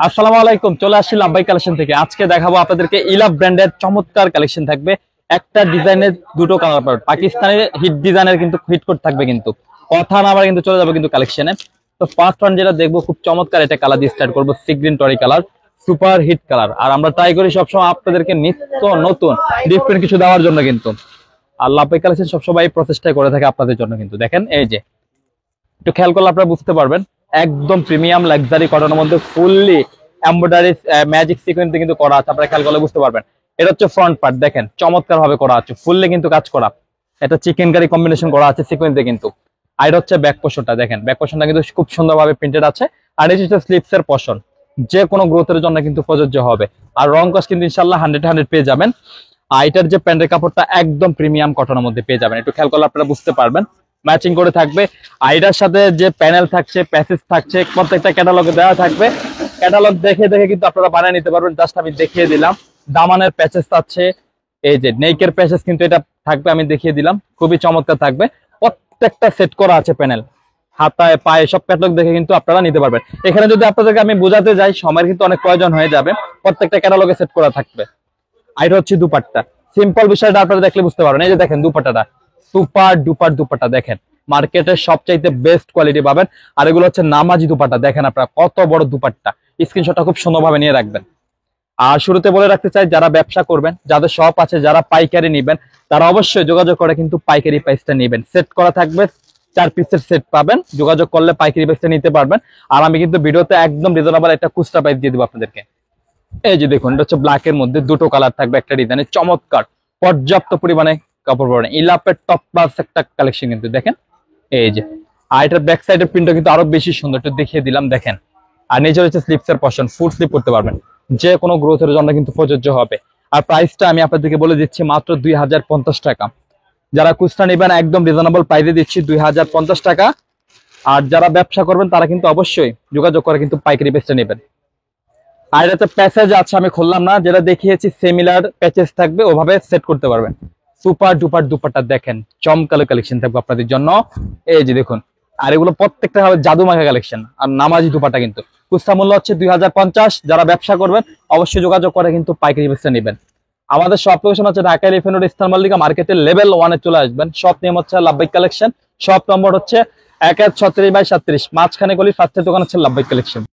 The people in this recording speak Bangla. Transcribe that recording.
আসসালামু আলাইকুম, চলে আসছি লাভবাই কালেকশন থেকে। আজকে দেখাবো আপনাদেরকে ইলাভ ব্র্যান্ডের চমৎকার কালেকশন থাকবে। একটা ডিজাইনের দুটো কালার পাবেন, পাকিস্তানের হিট ডিজাইনের কিন্তু হিট কোড থাকবে। কিন্তু কথা না আবার কিন্তু চলে যাবে কিন্তু কালেকশনে। তো ফার্স্ট ওয়ান যেটা দেখবো, খুব চমৎকার এটা কালার দিয়ে স্টার্ট করবো, সি গ্রিন টরি কালার, সুপার হিট কালার। আর আমরা ট্রাই করি সবসময় আপনাদেরকে নিত্য নতুন ডিফারেন্ট কিছু দেওয়ার জন্য কিন্তু। আর লাভবাই কালেকশন সবসময় এই প্রচেষ্টাই করে থাকে আপনাদের জন্য। কিন্তু দেখেন, এই যে একটু খেয়াল করলে আপনারা বুঝতে পারবেন, একদম প্রিমিয়াম লাক্সারি কটনের মধ্যে ফুললি এমব্রয়ডারি ম্যাজিক সিকোয়েন্সে কিন্তু করা আছে। আপনারা খেয়াল করলে বুঝতে পারবেন। এটা হচ্ছে ফ্রন্ট পার্ট, দেখেন চমৎকার ভাবে করা আছে, ফুললি কিন্তু কাজ করা। এটা চিকেন কারি কম্বিনেশন করা আছে সিকোয়েন্সে কিন্তু। আর এটা হচ্ছে ব্যাক পোর্শনটা, দেখেন ব্যাক পোর্শনটা কিন্তু খুব সুন্দরভাবে প্রিন্টেড আছে। আর এটা হচ্ছে স্লিপস এর পোর্শন, যে কোনো গ্রোথের জন্য কিন্তু প্রযোজ্য হবে। আর রং কস কিন্তু ইনশাল্লাহ 100 পেয়ে যাবেন। আর এটার যে প্যান্টের কাপড়টা একদম প্রিমিয়াম কটনের মধ্যে পেয়ে যাবেন। একটু খেয়াল করলে আপনারা বুঝতে পারবেন, ম্যাচিং করে থাকবে। আর এটার সাথে যে প্যানেল থাকছে, প্যাসেজ থাকছে, প্রত্যেকটা ক্যাটালগে দেওয়া থাকবে। ক্যাটালগ দেখে দেখে কিন্তু আপনারা বানিয়ে নিতে পারবেন। জাস্ট আমি দেখিয়ে দিলাম, দামানের প্যাচেস আছে, এই যে নেকের প্যাচেস কিন্তু এটা থাকবে, আমি দেখিয়ে দিলাম, খুবই চমৎকার থাকবে। প্রত্যেকটা সেট করা আছে প্যানেল, হাতায় পায়ে সব ক্যাটালগ দেখে কিন্তু আপনারা নিতে পারবেন। এখানে যদি আপনাদেরকে আমি বোঝাতে যাই, সময়ের কিন্তু অনেক প্রয়োজন হয়ে যাবে। প্রত্যেকটা ক্যাটালগে সেট করা থাকবে। আর এটা হচ্ছে দুপাট্টা, সিম্পল বিষয়টা আপনারা দেখলে বুঝতে পারবেন। এই যে দেখেন দুপাট্টাটা, সুপার ডুপার দুপাট্টা, দেখেন মার্কেটের সবচাইতে বেস্ট কোয়ালিটি পাবেন। আর এগুলো হচ্ছে নামাজি দুপাট্টা, দেখেন আপনারা কত বড় দুপাট্টা। স্ক্রিনশটটা খুব সুন্দরভাবে নিয়ে রাখবেন। আর শুরুতে বলে রাখতে চাই, যারা ব্যবসা করবেন, যাদের শপ আছে, যারা পাইকারি নেবেন, তারা অবশ্যই যোগাযোগ করে কিন্তু পাইকারি প্রাইসটা নেবেন। সেট করা থাকবে, 4 পিসের সেট পাবেন, যোগাযোগ করলে পাইকারি প্রাইসটা নিতে পারবেন। আর আমি কিন্তু ভিডিওতে একদম রিজনেবল একটা খুচরা প্রাইস দিয়ে দেবো আপনাদেরকে। এই যে দেখুন, এটা হচ্ছে ব্ল্যাক এর মধ্যে দুটো কালার থাকবে, একটা ডিজাইনের চমৎকার, পর্যাপ্ত পরিমাণে কাপড় পাবেন। ইলাপের টপ ক্লাস একটা কালেকশন কিন্তু দেখেন। এই যে, আর এটার ব্যাক সাইডের প্রিন্টটা কিন্তু আরো বেশি সুন্দর, একটু দেখিয়ে দিলাম, দেখেন। আর নিচে হচ্ছে স্লিপস এর পশন, ফুল স্লিপ করতে পারবেন, যে কোনো গ্রোথের জন্য কিন্তু প্রযোজ্য হবে। আর প্রাইসটা আমি আপনাদেরকে বলে দিচ্ছি মাত্র 2050 টাকা। যারা খুচরা নেবেন একদম রিজনেবল প্রাইসে দিচ্ছি 2050 টাকা। আর যারা ব্যবসা করবেন তারা কিন্তু অবশ্যই যোগাযোগ করে কিন্তু পাইকারি প্রাইসটা নেবেন। আর এটা প্যাচেজ আছে, আমি খুললাম না, যেটা দেখিয়েছি সিমিলার প্যাচেজ থাকবে, ওভাবে সেট করতে পারবেন। সুপার ডুপার দুপাট্টা দেখেন, চমকালো কালেকশন থাকবে আপনাদের জন্য। এই যে দেখুন, আর এগুলো প্রত্যেকটা হবে জাদু মাখা কালেকশন। আর নামাজি দুপাট্টা কিন্তু খুচরা মূল্য হচ্ছে 2050। যারা ব্যবসা করবেন অবশ্যই যোগাযোগ করে কিন্তু পাইকারি বেচতে নেবেন। আমাদের শপ লোকেশন হচ্ছে Dhaka elephant road, eastern Mallika মার্কেটের লেভেল 1-এ চলে আসবেন। শপ নেম হচ্ছে লাভবাই কালেকশন, শপ নম্বর হচ্ছে 1136/37, মাঝখানে গলি, ফার্স্টের দোকান হচ্ছে লাভবাই কালেকশন।